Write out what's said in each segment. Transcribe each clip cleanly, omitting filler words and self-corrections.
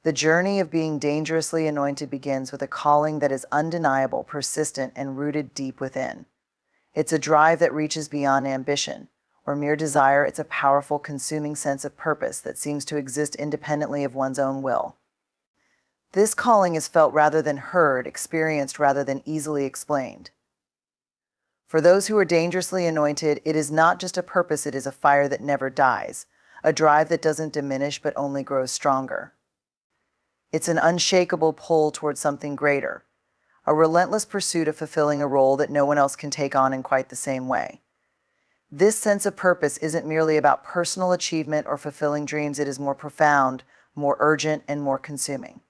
The journey of being dangerously anointed begins with a calling that is undeniable, persistent, and rooted deep within. It's a drive that reaches beyond ambition or mere desire. It's a powerful, consuming sense of purpose that seems to exist independently of one's own will. This calling is felt rather than heard, experienced rather than easily explained. For those who are dangerously anointed, it is not just a purpose, it is a fire that never dies, a drive that doesn't diminish but only grows stronger. It's an unshakable pull towards something greater, a relentless pursuit of fulfilling a role that no one else can take on in quite the same way. This sense of purpose isn't merely about personal achievement or fulfilling dreams. It is more profound, more urgent, and more consuming.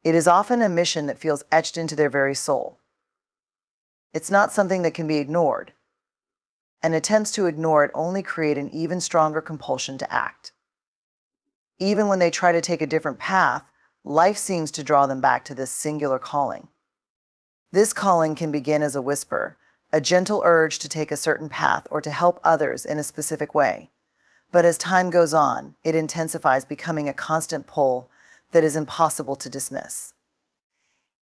It is often a mission that feels etched into their very soul. It's not something that can be ignored, and attempts to ignore it only create an even stronger compulsion to act. Even when they try to take a different path, life seems to draw them back to this singular calling. This calling can begin as a whisper, a gentle urge to take a certain path or to help others in a specific way. But as time goes on, it intensifies, becoming a constant pull that is impossible to dismiss.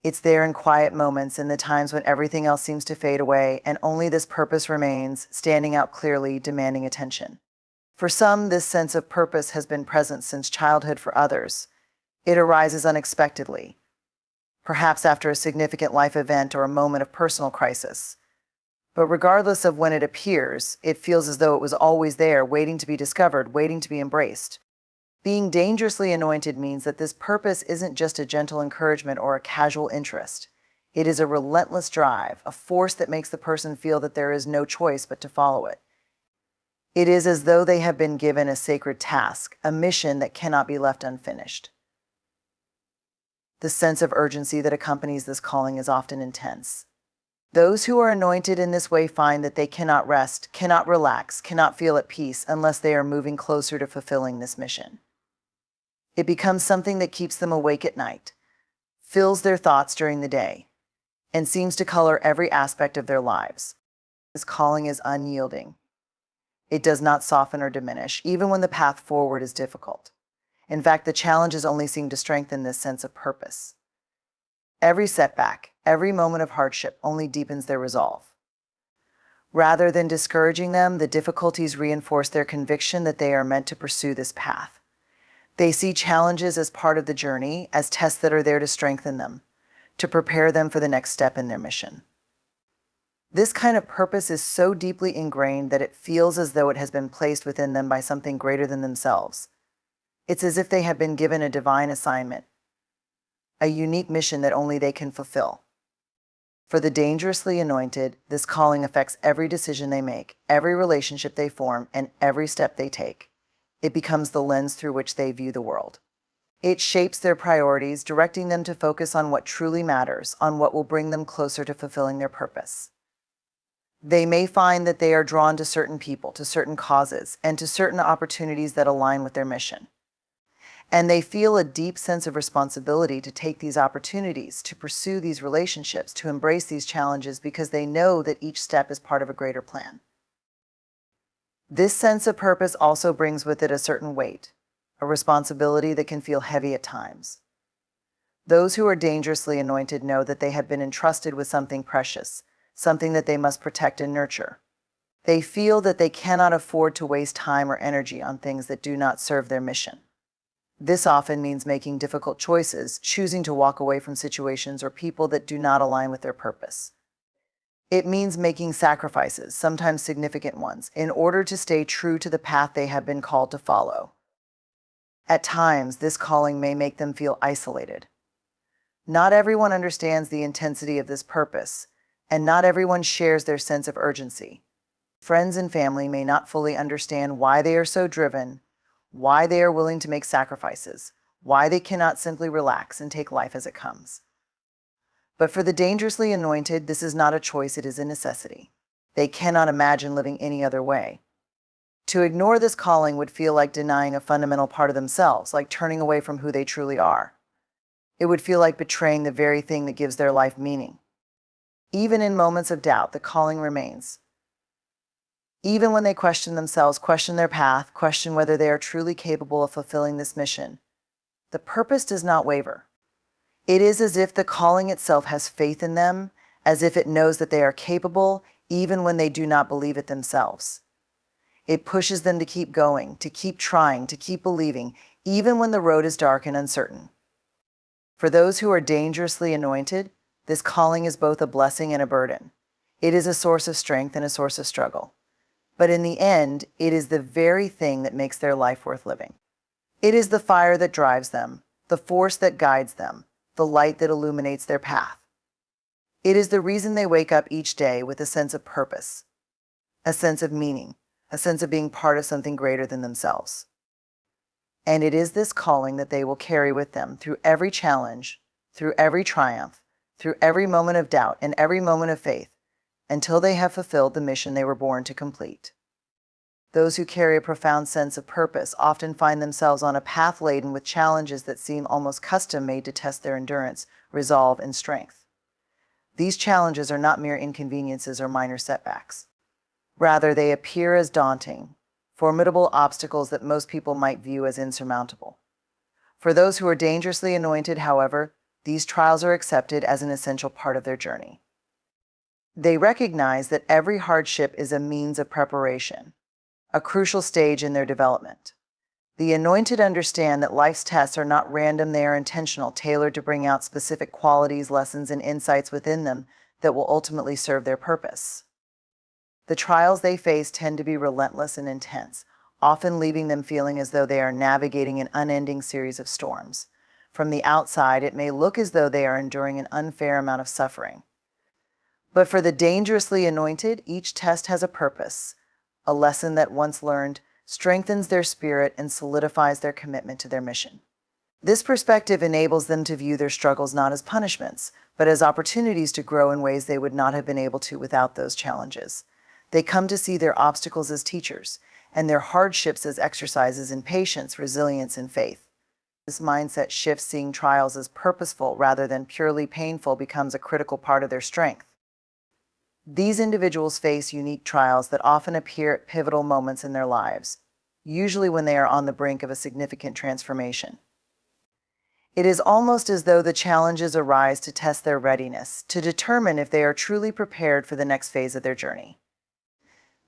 It's there in quiet moments, in the times when everything else seems to fade away and only this purpose remains, standing out clearly, demanding attention. For some, this sense of purpose has been present since childhood. For others, it arises unexpectedly, perhaps after a significant life event or a moment of personal crisis. But regardless of when it appears, it feels as though it was always there, waiting to be discovered, waiting to be embraced. Being dangerously anointed means that this purpose isn't just a gentle encouragement or a casual interest. It is a relentless drive, a force that makes the person feel that there is no choice but to follow it. It is as though they have been given a sacred task, a mission that cannot be left unfinished. The sense of urgency that accompanies this calling is often intense. Those who are anointed in this way find that they cannot rest, cannot relax, cannot feel at peace unless they are moving closer to fulfilling this mission. It becomes something that keeps them awake at night, fills their thoughts during the day, and seems to color every aspect of their lives. This calling is unyielding. It does not soften or diminish, even when the path forward is difficult. In fact, the challenges only seem to strengthen this sense of purpose. Every setback, every moment of hardship only deepens their resolve. Rather than discouraging them, the difficulties reinforce their conviction that they are meant to pursue this path. They see challenges as part of the journey, as tests that are there to strengthen them, to prepare them for the next step in their mission. This kind of purpose is so deeply ingrained that it feels as though it has been placed within them by something greater than themselves. It's as if they have been given a divine assignment, a unique mission that only they can fulfill. For the dangerously anointed, this calling affects every decision they make, every relationship they form, and every step they take. It becomes the lens through which they view the world. It shapes their priorities, directing them to focus on what truly matters, on what will bring them closer to fulfilling their purpose. They may find that they are drawn to certain people, to certain causes, and to certain opportunities that align with their mission. And they feel a deep sense of responsibility to take these opportunities, to pursue these relationships, to embrace these challenges, because they know that each step is part of a greater plan. This sense of purpose also brings with it a certain weight, a responsibility that can feel heavy at times. Those who are dangerously anointed know that they have been entrusted with something precious, something that they must protect and nurture. They feel that they cannot afford to waste time or energy on things that do not serve their mission. This often means making difficult choices, choosing to walk away from situations or people that do not align with their purpose. It means making sacrifices, sometimes significant ones, in order to stay true to the path they have been called to follow. At times, this calling may make them feel isolated. Not everyone understands the intensity of this purpose, and not everyone shares their sense of urgency. Friends and family may not fully understand why they are so driven, why they are willing to make sacrifices, why they cannot simply relax and take life as it comes. But for the dangerously anointed, this is not a choice, it is a necessity. They cannot imagine living any other way. To ignore this calling would feel like denying a fundamental part of themselves, like turning away from who they truly are. It would feel like betraying the very thing that gives their life meaning. Even in moments of doubt, the calling remains. Even when they question themselves, question their path, question whether they are truly capable of fulfilling this mission, the purpose does not waver. It is as if the calling itself has faith in them, as if it knows that they are capable, even when they do not believe it themselves. It pushes them to keep going, to keep trying, to keep believing, even when the road is dark and uncertain. For those who are dangerously anointed, this calling is both a blessing and a burden. It is a source of strength and a source of struggle. But in the end, it is the very thing that makes their life worth living. It is the fire that drives them, the force that guides them, the light that illuminates their path. It is the reason they wake up each day with a sense of purpose, a sense of meaning, a sense of being part of something greater than themselves. And it is this calling that they will carry with them through every challenge, through every triumph, through every moment of doubt and every moment of faith, until they have fulfilled the mission they were born to complete. Those who carry a profound sense of purpose often find themselves on a path laden with challenges that seem almost custom-made to test their endurance, resolve, and strength. These challenges are not mere inconveniences or minor setbacks. Rather, they appear as daunting, formidable obstacles that most people might view as insurmountable. For those who are dangerously anointed, however, these trials are accepted as an essential part of their journey. They recognize that every hardship is a means of preparation, a crucial stage in their development. The anointed understand that life's tests are not random, they are intentional, tailored to bring out specific qualities, lessons, and insights within them that will ultimately serve their purpose. The trials they face tend to be relentless and intense, often leaving them feeling as though they are navigating an unending series of storms. From the outside, it may look as though they are enduring an unfair amount of suffering. But for the dangerously anointed, each test has a purpose. A lesson that, once learned, strengthens their spirit and solidifies their commitment to their mission. This perspective enables them to view their struggles not as punishments, but as opportunities to grow in ways they would not have been able to without those challenges. They come to see their obstacles as teachers, and their hardships as exercises in patience, resilience, and faith. This mindset shift, seeing trials as purposeful rather than purely painful, becomes a critical part of their strength. These individuals face unique trials that often appear at pivotal moments in their lives, usually when they are on the brink of a significant transformation. It is almost as though the challenges arise to test their readiness, to determine if they are truly prepared for the next phase of their journey.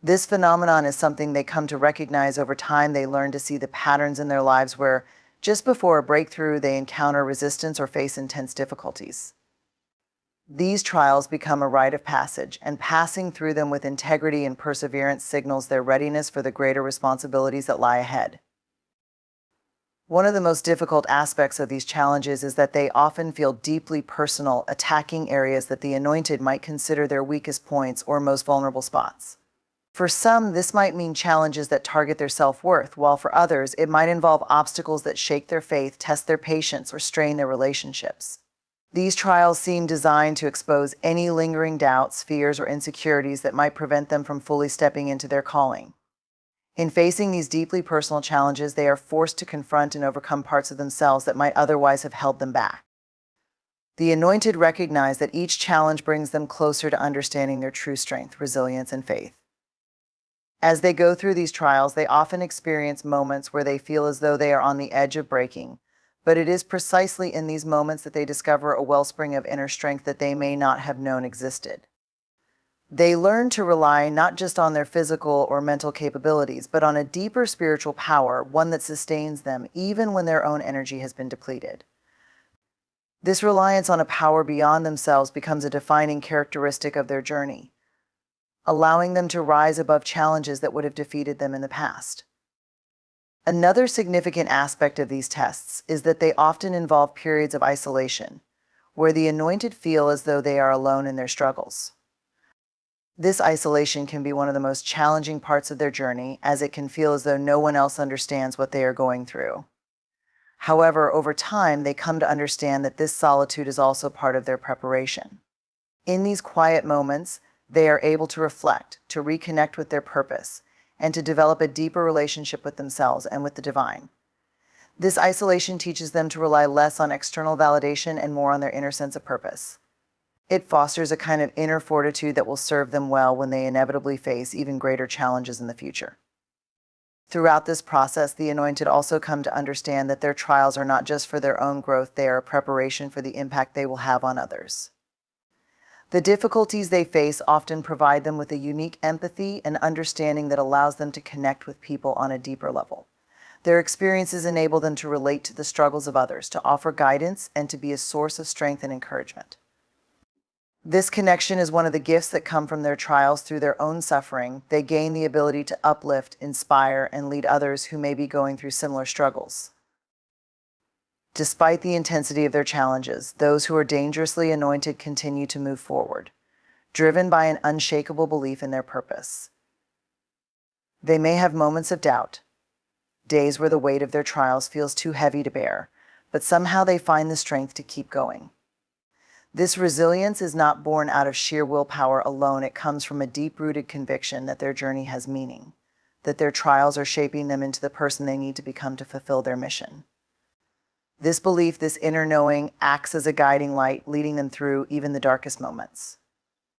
This phenomenon is something they come to recognize over time. They learn to see the patterns in their lives where, just before a breakthrough, they encounter resistance or face intense difficulties. These trials become a rite of passage, and passing through them with integrity and perseverance signals their readiness for the greater responsibilities that lie ahead. One of the most difficult aspects of these challenges is that they often feel deeply personal, attacking areas that the anointed might consider their weakest points or most vulnerable spots. For some, this might mean challenges that target their self-worth, while for others, it might involve obstacles that shake their faith, test their patience, or strain their relationships. These trials seem designed to expose any lingering doubts, fears, or insecurities that might prevent them from fully stepping into their calling. In facing these deeply personal challenges, they are forced to confront and overcome parts of themselves that might otherwise have held them back. The anointed recognize that each challenge brings them closer to understanding their true strength, resilience, and faith. As they go through these trials, they often experience moments where they feel as though they are on the edge of breaking. But it is precisely in these moments that they discover a wellspring of inner strength that they may not have known existed. They learn to rely not just on their physical or mental capabilities, but on a deeper spiritual power, one that sustains them even when their own energy has been depleted. This reliance on a power beyond themselves becomes a defining characteristic of their journey, allowing them to rise above challenges that would have defeated them in the past. Another significant aspect of these tests is that they often involve periods of isolation, where the anointed feel as though they are alone in their struggles. This isolation can be one of the most challenging parts of their journey, as it can feel as though no one else understands what they are going through. However, over time, they come to understand that this solitude is also part of their preparation. In these quiet moments, they are able to reflect, to reconnect with their purpose, and to develop a deeper relationship with themselves and with the divine. This isolation teaches them to rely less on external validation and more on their inner sense of purpose. It fosters a kind of inner fortitude that will serve them well when they inevitably face even greater challenges in the future. Throughout this process, the anointed also come to understand that their trials are not just for their own growth, they are a preparation for the impact they will have on others. The difficulties they face often provide them with a unique empathy and understanding that allows them to connect with people on a deeper level. Their experiences enable them to relate to the struggles of others, to offer guidance, and to be a source of strength and encouragement. This connection is one of the gifts that come from their trials. Through their own suffering, they gain the ability to uplift, inspire, and lead others who may be going through similar struggles. Despite the intensity of their challenges, those who are dangerously anointed continue to move forward, driven by an unshakable belief in their purpose. They may have moments of doubt, days where the weight of their trials feels too heavy to bear, but somehow they find the strength to keep going. This resilience is not born out of sheer willpower alone. It comes from a deep-rooted conviction that their journey has meaning, that their trials are shaping them into the person they need to become to fulfill their mission. This belief, this inner knowing, acts as a guiding light, leading them through even the darkest moments.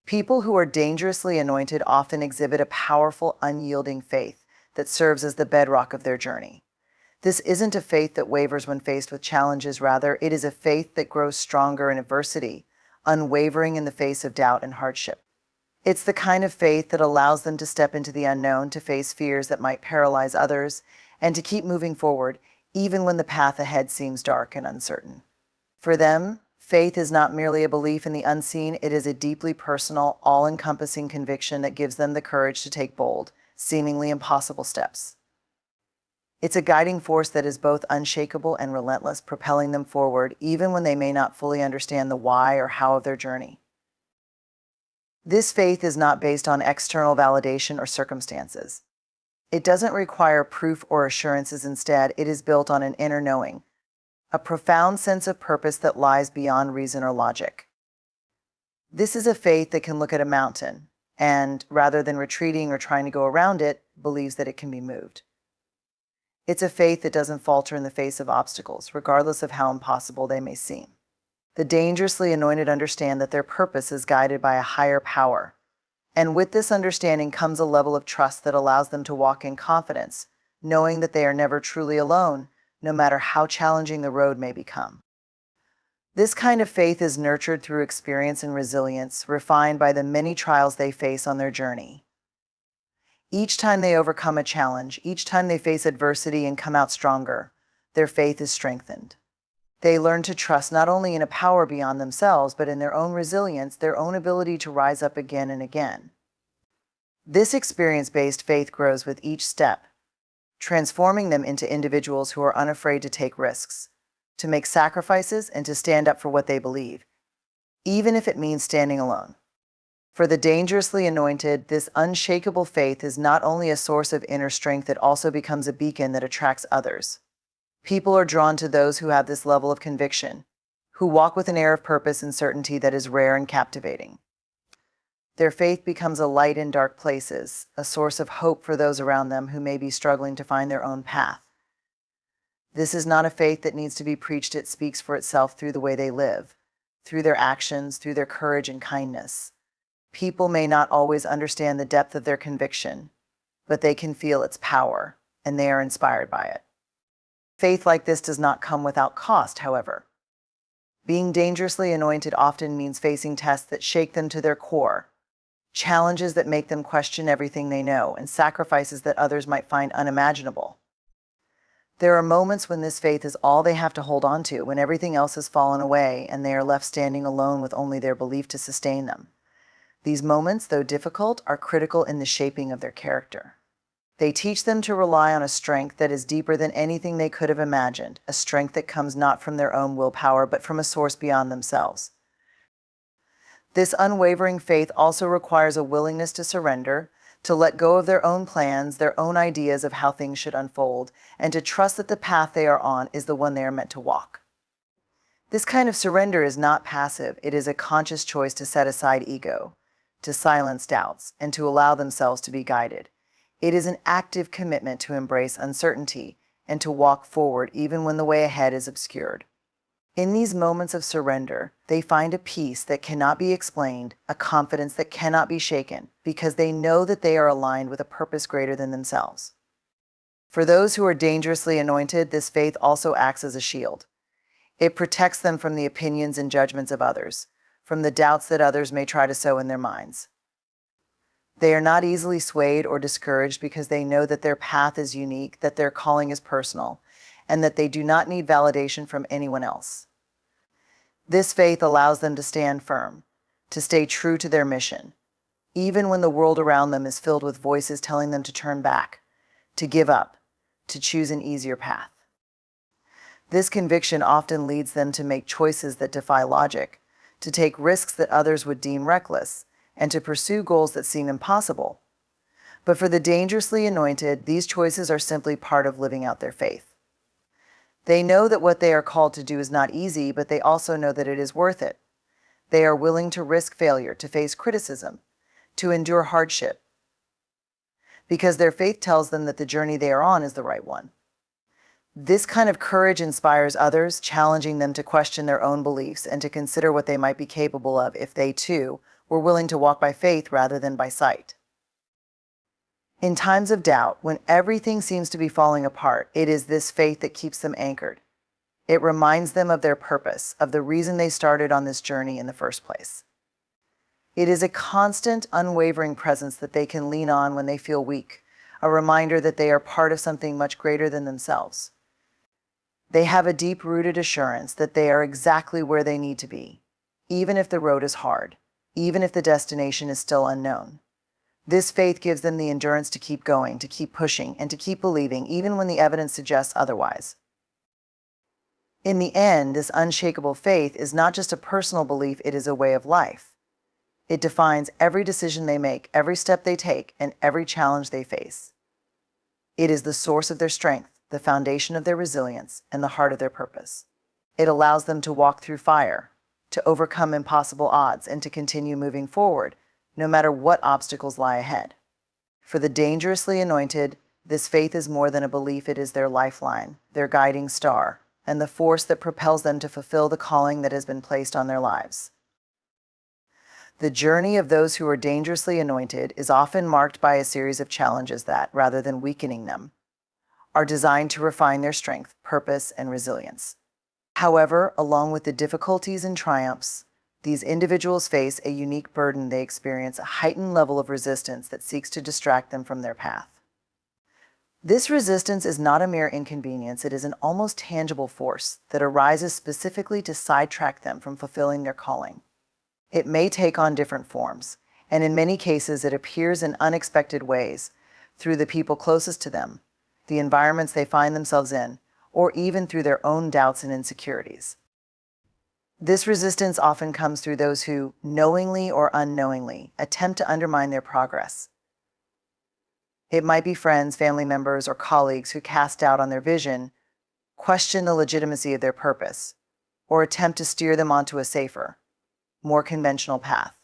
People who are dangerously anointed often exhibit a powerful, unyielding faith that serves as the bedrock of their journey. This isn't a faith that wavers when faced with challenges. Rather, it is a faith that grows stronger in adversity, unwavering in the face of doubt and hardship. It's the kind of faith that allows them to step into the unknown, to face fears that might paralyze others, and to keep moving forward, even when the path ahead seems dark and uncertain. For them, faith is not merely a belief in the unseen. It is a deeply personal, all-encompassing conviction that gives them the courage to take bold, seemingly impossible steps. It's a guiding force that is both unshakable and relentless, propelling them forward even when they may not fully understand the why or how of their journey. This faith is not based on external validation or circumstances. It doesn't require proof or assurances. Instead, it is built on an inner knowing, a profound sense of purpose that lies beyond reason or logic. This is a faith that can look at a mountain and, rather than retreating or trying to go around it, believes that it can be moved. It's a faith that doesn't falter in the face of obstacles, regardless of how impossible they may seem. The dangerously anointed understand that their purpose is guided by a higher power. And with this understanding comes a level of trust that allows them to walk in confidence, knowing that they are never truly alone, no matter how challenging the road may become. This kind of faith is nurtured through experience and resilience, refined by the many trials they face on their journey. Each time they overcome a challenge, each time they face adversity and come out stronger, their faith is strengthened. They learn to trust not only in a power beyond themselves, but in their own resilience, their own ability to rise up again and again. This experience-based faith grows with each step, transforming them into individuals who are unafraid to take risks, to make sacrifices, and to stand up for what they believe, even if it means standing alone. For the dangerously anointed, this unshakable faith is not only a source of inner strength, it also becomes a beacon that attracts others. People are drawn to those who have this level of conviction, who walk with an air of purpose and certainty that is rare and captivating. Their faith becomes a light in dark places, a source of hope for those around them who may be struggling to find their own path. This is not a faith that needs to be preached. It speaks for itself through the way they live, through their actions, through their courage and kindness. People may not always understand the depth of their conviction, but they can feel its power, and they are inspired by it. Faith like this does not come without cost, however. Being dangerously anointed often means facing tests that shake them to their core, challenges that make them question everything they know, and sacrifices that others might find unimaginable. There are moments when this faith is all they have to hold on to, when everything else has fallen away and they are left standing alone with only their belief to sustain them. These moments, though difficult, are critical in the shaping of their character. They teach them to rely on a strength that is deeper than anything they could have imagined, a strength that comes not from their own willpower, but from a source beyond themselves. This unwavering faith also requires a willingness to surrender, to let go of their own plans, their own ideas of how things should unfold, and to trust that the path they are on is the one they are meant to walk. This kind of surrender is not passive. It is a conscious choice to set aside ego, to silence doubts, and to allow themselves to be guided. It is an active commitment to embrace uncertainty and to walk forward even when the way ahead is obscured. In these moments of surrender, they find a peace that cannot be explained, a confidence that cannot be shaken, because they know that they are aligned with a purpose greater than themselves. For those who are dangerously anointed, this faith also acts as a shield. It protects them from the opinions and judgments of others, from the doubts that others may try to sow in their minds. They are not easily swayed or discouraged because they know that their path is unique, that their calling is personal, and that they do not need validation from anyone else. This faith allows them to stand firm, to stay true to their mission, even when the world around them is filled with voices telling them to turn back, to give up, to choose an easier path. This conviction often leads them to make choices that defy logic, to take risks that others would deem reckless, and to pursue goals that seem impossible. But for the dangerously anointed, these choices are simply part of living out their faith. They know that what they are called to do is not easy, but they also know that it is worth it. They are willing to risk failure, to face criticism, to endure hardship, because their faith tells them that the journey they are on is the right one. This kind of courage inspires others, challenging them to question their own beliefs and to consider what they might be capable of if they, too, were willing to walk by faith rather than by sight. In times of doubt, when everything seems to be falling apart, it is this faith that keeps them anchored. It reminds them of their purpose, of the reason they started on this journey in the first place. It is a constant, unwavering presence that they can lean on when they feel weak, a reminder that they are part of something much greater than themselves. They have a deep-rooted assurance that they are exactly where they need to be, even if the road is hard, even if the destination is still unknown. This faith gives them the endurance to keep going, to keep pushing, and to keep believing, even when the evidence suggests otherwise. In the end, this unshakable faith is not just a personal belief, it is a way of life. It defines every decision they make, every step they take, and every challenge they face. It is the source of their strength, the foundation of their resilience, and the heart of their purpose. It allows them to walk through fire, to overcome impossible odds, and to continue moving forward, no matter what obstacles lie ahead. For the dangerously anointed, this faith is more than a belief, it is their lifeline, their guiding star, and the force that propels them to fulfill the calling that has been placed on their lives. The journey of those who are dangerously anointed is often marked by a series of challenges that, rather than weakening them, are designed to refine their strength, purpose, and resilience. However, along with the difficulties and triumphs, these individuals face a unique burden. They experience a heightened level of resistance that seeks to distract them from their path. This resistance is not a mere inconvenience, it is an almost tangible force that arises specifically to sidetrack them from fulfilling their calling. It may take on different forms, and in many cases it appears in unexpected ways, through the people closest to them, the environments they find themselves in, or even through their own doubts and insecurities. This resistance often comes through those who, knowingly or unknowingly, attempt to undermine their progress. It might be friends, family members, or colleagues who cast doubt on their vision, question the legitimacy of their purpose, or attempt to steer them onto a safer, more conventional path.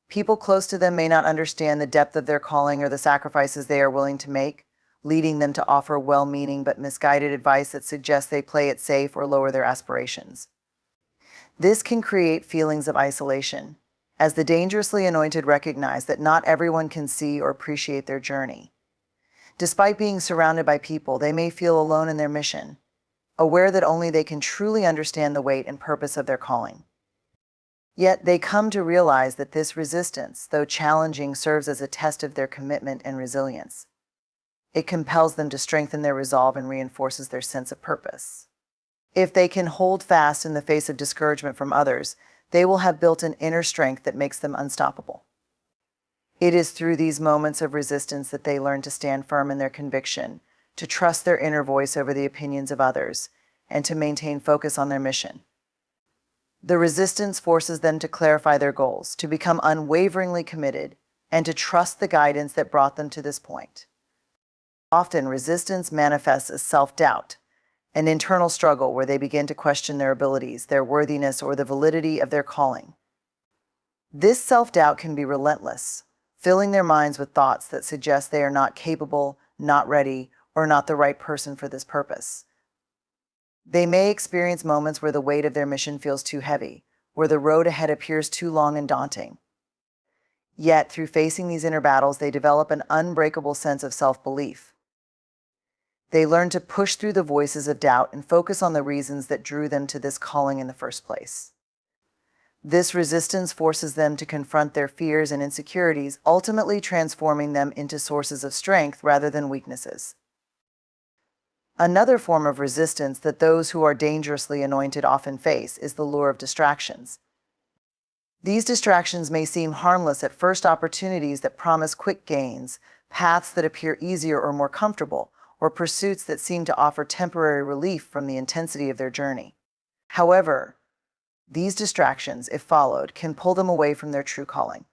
People close to them may not understand the depth of their calling or the sacrifices they are willing to make, leading them to offer well-meaning but misguided advice that suggests they play it safe or lower their aspirations. This can create feelings of isolation, as the dangerously anointed recognize that not everyone can see or appreciate their journey. Despite being surrounded by people, they may feel alone in their mission, aware that only they can truly understand the weight and purpose of their calling. Yet they come to realize that this resistance, though challenging, serves as a test of their commitment and resilience. It compels them to strengthen their resolve and reinforces their sense of purpose. If they can hold fast in the face of discouragement from others, they will have built an inner strength that makes them unstoppable. It is through these moments of resistance that they learn to stand firm in their conviction, to trust their inner voice over the opinions of others, and to maintain focus on their mission. The resistance forces them to clarify their goals, to become unwaveringly committed, and to trust the guidance that brought them to this point. Often, resistance manifests as self-doubt, an internal struggle where they begin to question their abilities, their worthiness, or the validity of their calling. This self-doubt can be relentless, filling their minds with thoughts that suggest they are not capable, not ready, or not the right person for this purpose. They may experience moments where the weight of their mission feels too heavy, where the road ahead appears too long and daunting. Yet, through facing these inner battles, they develop an unbreakable sense of self-belief. They learn to push through the voices of doubt and focus on the reasons that drew them to this calling in the first place. This resistance forces them to confront their fears and insecurities, ultimately transforming them into sources of strength rather than weaknesses. Another form of resistance that those who are dangerously anointed often face is the lure of distractions. These distractions may seem harmless at first, opportunities that promise quick gains, paths that appear easier or more comfortable, or pursuits that seem to offer temporary relief from the intensity of their journey. However, these distractions, if followed, can pull them away from their true calling.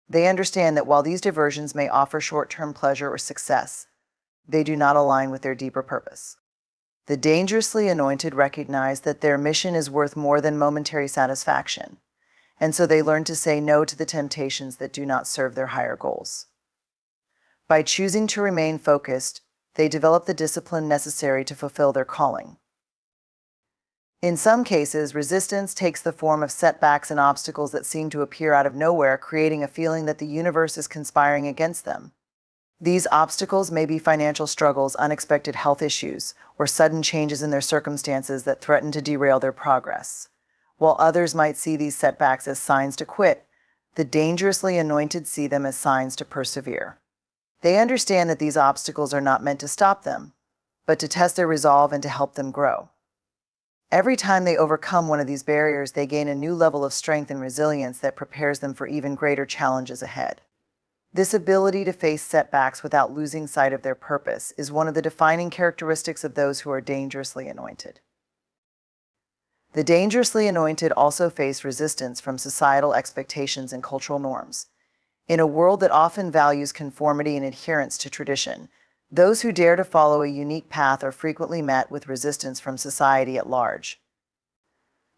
They understand that while these diversions may offer short-term pleasure or success, they do not align with their deeper purpose. The dangerously anointed recognize that their mission is worth more than momentary satisfaction, and so they learn to say no to the temptations that do not serve their higher goals. By choosing to remain focused, they develop the discipline necessary to fulfill their calling. In some cases, resistance takes the form of setbacks and obstacles that seem to appear out of nowhere, creating a feeling that the universe is conspiring against them. These obstacles may be financial struggles, unexpected health issues, or sudden changes in their circumstances that threaten to derail their progress. While others might see these setbacks as signs to quit, the dangerously anointed see them as signs to persevere. They understand that these obstacles are not meant to stop them, but to test their resolve and to help them grow. Every time they overcome one of these barriers, they gain a new level of strength and resilience that prepares them for even greater challenges ahead. This ability to face setbacks without losing sight of their purpose is one of the defining characteristics of those who are dangerously anointed. The dangerously anointed also face resistance from societal expectations and cultural norms. In a world that often values conformity and adherence to tradition, those who dare to follow a unique path are frequently met with resistance from society at large.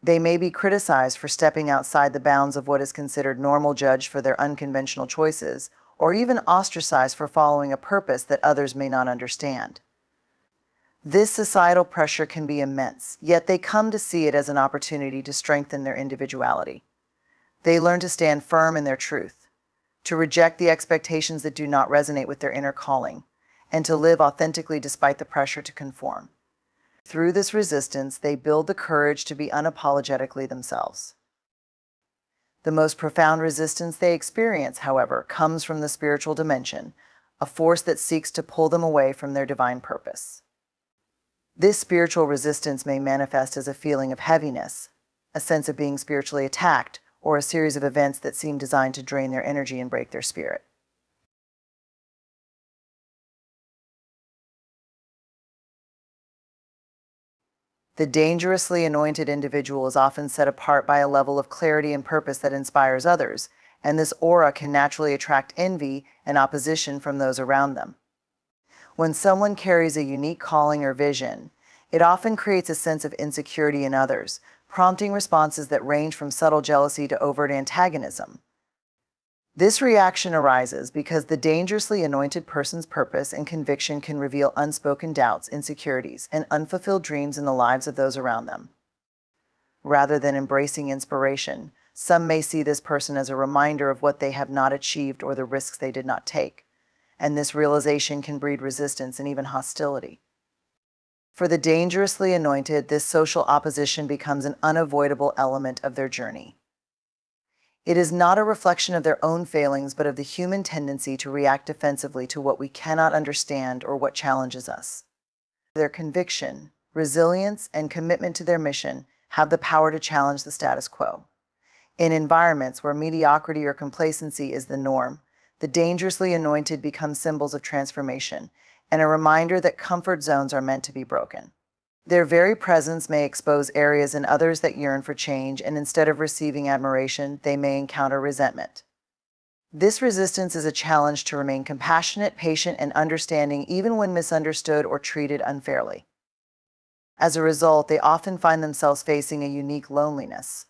They may be criticized for stepping outside the bounds of what is considered normal, judged for their unconventional choices, or even ostracized for following a purpose that others may not understand. This societal pressure can be immense, yet they come to see it as an opportunity to strengthen their individuality. They learn to stand firm in their truth, to reject the expectations that do not resonate with their inner calling, and to live authentically despite the pressure to conform. Through this resistance, they build the courage to be unapologetically themselves. The most profound resistance they experience, however, comes from the spiritual dimension, a force that seeks to pull them away from their divine purpose. This spiritual resistance may manifest as a feeling of heaviness, a sense of being spiritually attacked, or a series of events that seem designed to drain their energy and break their spirit. The dangerously anointed individual is often set apart by a level of clarity and purpose that inspires others, and this aura can naturally attract envy and opposition from those around them. When someone carries a unique calling or vision, it often creates a sense of insecurity in others, prompting responses that range from subtle jealousy to overt antagonism. This reaction arises because the dangerously anointed person's purpose and conviction can reveal unspoken doubts, insecurities, and unfulfilled dreams in the lives of those around them. Rather than embracing inspiration, some may see this person as a reminder of what they have not achieved or the risks they did not take, and this realization can breed resistance and even hostility. For the dangerously anointed, this social opposition becomes an unavoidable element of their journey. It is not a reflection of their own failings, but of the human tendency to react defensively to what we cannot understand or what challenges us. Their conviction, resilience, and commitment to their mission have the power to challenge the status quo. In environments where mediocrity or complacency is the norm, the dangerously anointed become symbols of transformation and a reminder that comfort zones are meant to be broken. Their very presence may expose areas in others that yearn for change, and instead of receiving admiration, they may encounter resentment. This resistance is a challenge to remain compassionate, patient, and understanding even when misunderstood or treated unfairly. As a result, they often find themselves facing a unique loneliness.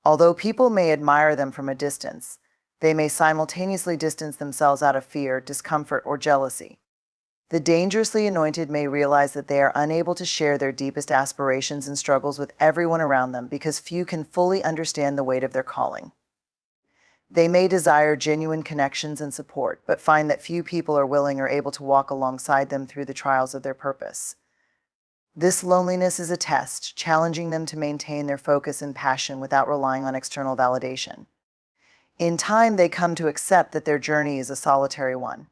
Although people may admire them from a distance, they may simultaneously distance themselves out of fear, discomfort, or jealousy. The dangerously anointed may realize that they are unable to share their deepest aspirations and struggles with everyone around them because few can fully understand the weight of their calling. They may desire genuine connections and support, but find that few people are willing or able to walk alongside them through the trials of their purpose. This loneliness is a test, challenging them to maintain their focus and passion without relying on external validation. In time, they come to accept that their journey is a solitary one,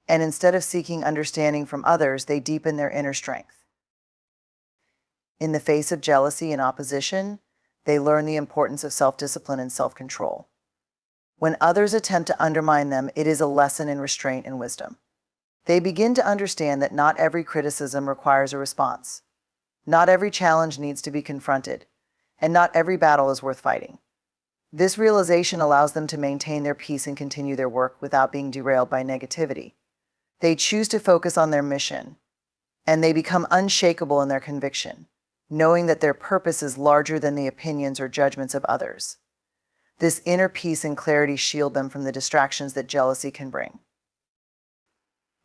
and instead of seeking understanding from others, they deepen their inner strength. In the face of jealousy and opposition, they learn the importance of self-discipline and self-control. When others attempt to undermine them, it is a lesson in restraint and wisdom. They begin to understand that not every criticism requires a response. Not every challenge needs to be confronted, and not every battle is worth fighting. This realization allows them to maintain their peace and continue their work without being derailed by negativity. They choose to focus on their mission, and they become unshakable in their conviction, knowing that their purpose is larger than the opinions or judgments of others. This inner peace and clarity shield them from the distractions that jealousy can bring.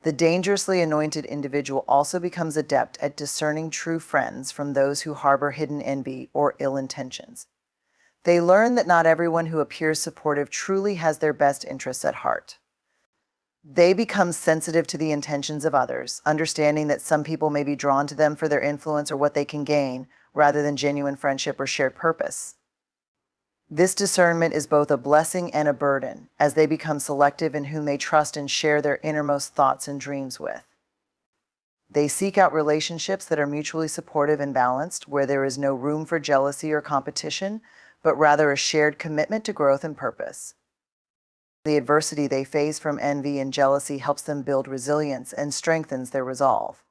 The dangerously anointed individual also becomes adept at discerning true friends from those who harbor hidden envy or ill intentions. They learn that not everyone who appears supportive truly has their best interests at heart. They become sensitive to the intentions of others, understanding that some people may be drawn to them for their influence or what they can gain, rather than genuine friendship or shared purpose. This discernment is both a blessing and a burden, as they become selective in whom they trust and share their innermost thoughts and dreams with. They seek out relationships that are mutually supportive and balanced, where there is no room for jealousy or competition, but rather a shared commitment to growth and purpose. The adversity they face from envy and jealousy helps them build resilience and strengthens their resolve.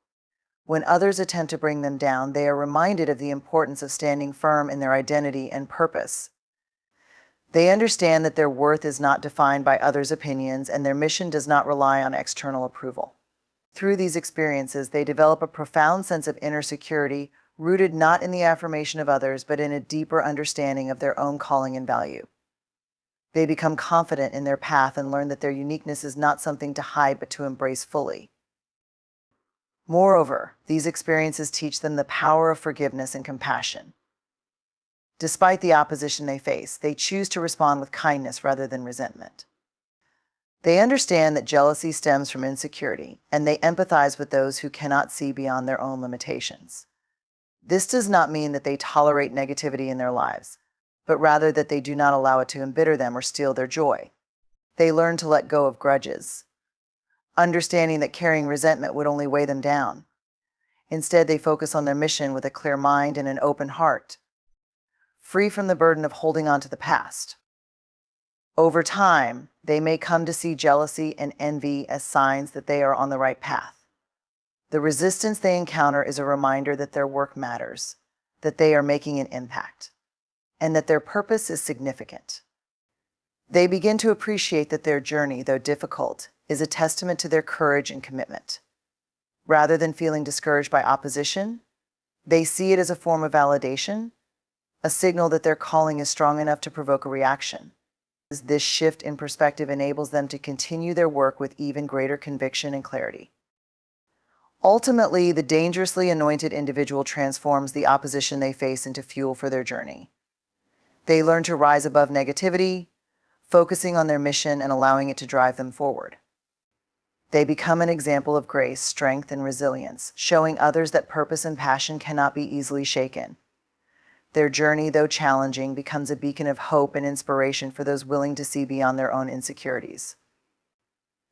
When others attempt to bring them down, they are reminded of the importance of standing firm in their identity and purpose. They understand that their worth is not defined by others' opinions and their mission does not rely on external approval. Through these experiences, they develop a profound sense of inner security, rooted not in the affirmation of others, but in a deeper understanding of their own calling and value. They become confident in their path and learn that their uniqueness is not something to hide, but to embrace fully. Moreover, these experiences teach them the power of forgiveness and compassion. Despite the opposition they face, they choose to respond with kindness rather than resentment. They understand that jealousy stems from insecurity, and they empathize with those who cannot see beyond their own limitations. This does not mean that they tolerate negativity in their lives, but rather that they do not allow it to embitter them or steal their joy. They learn to let go of grudges, understanding that carrying resentment would only weigh them down. Instead, they focus on their mission with a clear mind and an open heart, free from the burden of holding on to the past. Over time, they may come to see jealousy and envy as signs that they are on the right path. The resistance they encounter is a reminder that their work matters, that they are making an impact, and that their purpose is significant. They begin to appreciate that their journey, though difficult, is a testament to their courage and commitment. Rather than feeling discouraged by opposition, they see it as a form of validation, a signal that their calling is strong enough to provoke a reaction. This shift in perspective enables them to continue their work with even greater conviction and clarity. Ultimately, the dangerously anointed individual transforms the opposition they face into fuel for their journey. They learn to rise above negativity, focusing on their mission and allowing it to drive them forward. They become an example of grace, strength, and resilience, showing others that purpose and passion cannot be easily shaken. Their journey, though challenging, becomes a beacon of hope and inspiration for those willing to see beyond their own insecurities.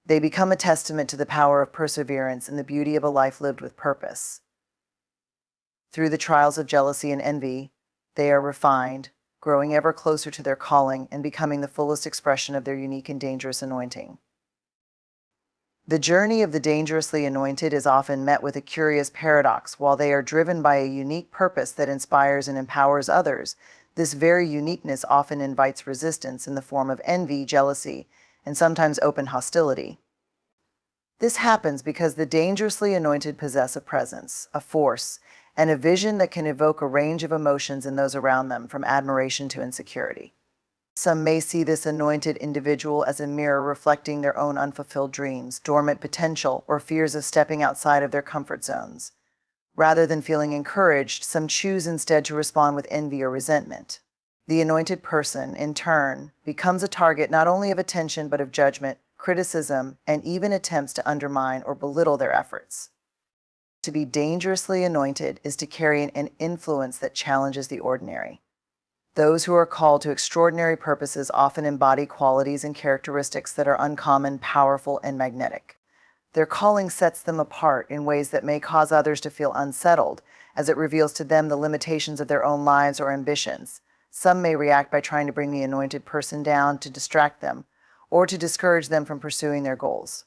They become a testament to the power of perseverance and the beauty of a life lived with purpose. Through the trials of jealousy and envy, they are refined, growing ever closer to their calling and becoming the fullest expression of their unique and dangerous anointing. The journey of the dangerously anointed is often met with a curious paradox. While they are driven by a unique purpose that inspires and empowers others, this very uniqueness often invites resistance in the form of envy, jealousy, and sometimes open hostility. This happens because the dangerously anointed possess a presence, a force, and a vision that can evoke a range of emotions in those around them, from admiration to insecurity. Some may see this anointed individual as a mirror reflecting their own unfulfilled dreams, dormant potential, or fears of stepping outside of their comfort zones. Rather than feeling encouraged, some choose instead to respond with envy or resentment. The anointed person, in turn, becomes a target not only of attention but of judgment, criticism, and even attempts to undermine or belittle their efforts. To be dangerously anointed is to carry an influence that challenges the ordinary. Those who are called to extraordinary purposes often embody qualities and characteristics that are uncommon, powerful, and magnetic. Their calling sets them apart in ways that may cause others to feel unsettled, as it reveals to them the limitations of their own lives or ambitions. Some may react by trying to bring the anointed person down to distract them, or to discourage them from pursuing their goals.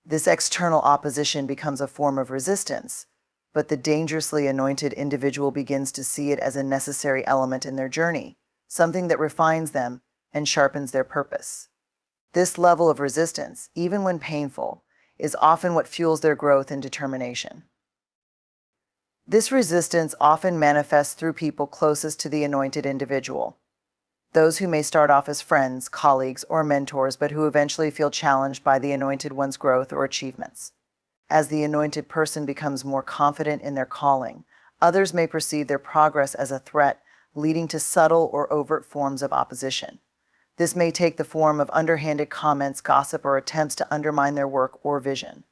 This external opposition becomes a form of resistance, but the dangerously anointed individual begins to see it as a necessary element in their journey, something that refines them and sharpens their purpose. This level of resistance, even when painful, is often what fuels their growth and determination. This resistance often manifests through people closest to the anointed individual. Those who may start off as friends, colleagues, or mentors, but who eventually feel challenged by the anointed one's growth or achievements. As the anointed person becomes more confident in their calling, others may perceive their progress as a threat, leading to subtle or overt forms of opposition. This may take the form of underhanded comments, gossip, or attempts to undermine their work or vision.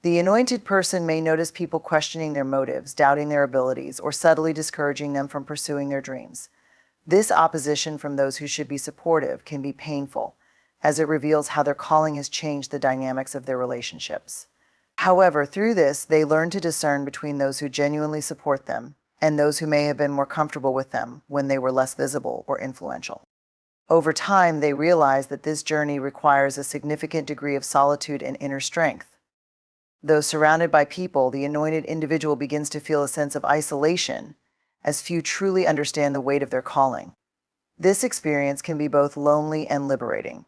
The anointed person may notice people questioning their motives, doubting their abilities, or subtly discouraging them from pursuing their dreams. This opposition from those who should be supportive can be painful, as it reveals how their calling has changed the dynamics of their relationships. However, through this, they learn to discern between those who genuinely support them and those who may have been more comfortable with them when they were less visible or influential. Over time, they realize that this journey requires a significant degree of solitude and inner strength. Though surrounded by people, the anointed individual begins to feel a sense of isolation, as few truly understand the weight of their calling. This experience can be both lonely and liberating.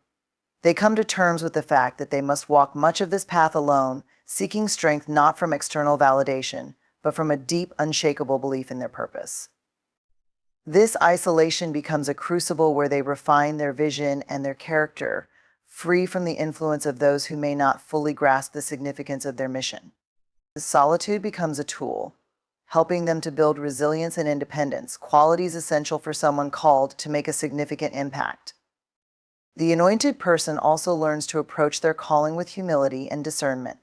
They come to terms with the fact that they must walk much of this path alone, seeking strength not from external validation, but from a deep, unshakable belief in their purpose. This isolation becomes a crucible where they refine their vision and their character, free from the influence of those who may not fully grasp the significance of their mission. Solitude becomes a tool, helping them to build resilience and independence, qualities essential for someone called to make a significant impact. The anointed person also learns to approach their calling with humility and discernment,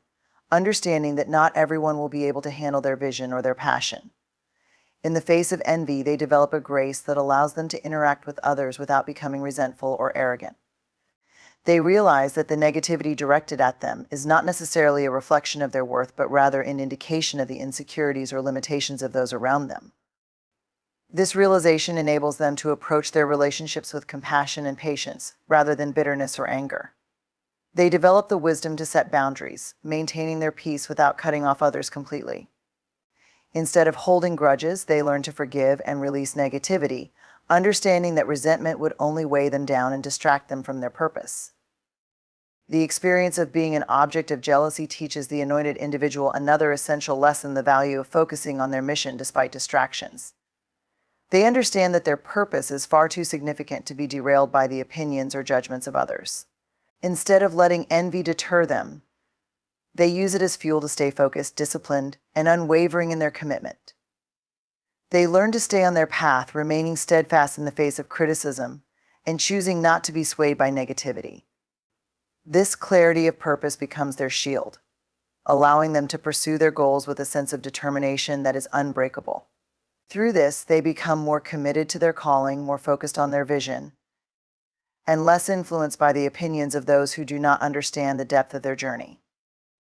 understanding that not everyone will be able to handle their vision or their passion. In the face of envy, they develop a grace that allows them to interact with others without becoming resentful or arrogant. They realize that the negativity directed at them is not necessarily a reflection of their worth, but rather an indication of the insecurities or limitations of those around them. This realization enables them to approach their relationships with compassion and patience, rather than bitterness or anger. They develop the wisdom to set boundaries, maintaining their peace without cutting off others completely. Instead of holding grudges, they learn to forgive and release negativity, understanding that resentment would only weigh them down and distract them from their purpose. The experience of being an object of jealousy teaches the anointed individual another essential lesson: the value of focusing on their mission despite distractions. They understand that their purpose is far too significant to be derailed by the opinions or judgments of others. Instead of letting envy deter them, they use it as fuel to stay focused, disciplined, and unwavering in their commitment. They learn to stay on their path, remaining steadfast in the face of criticism and choosing not to be swayed by negativity. This clarity of purpose becomes their shield, allowing them to pursue their goals with a sense of determination that is unbreakable. Through this, they become more committed to their calling, more focused on their vision, and less influenced by the opinions of those who do not understand the depth of their journey.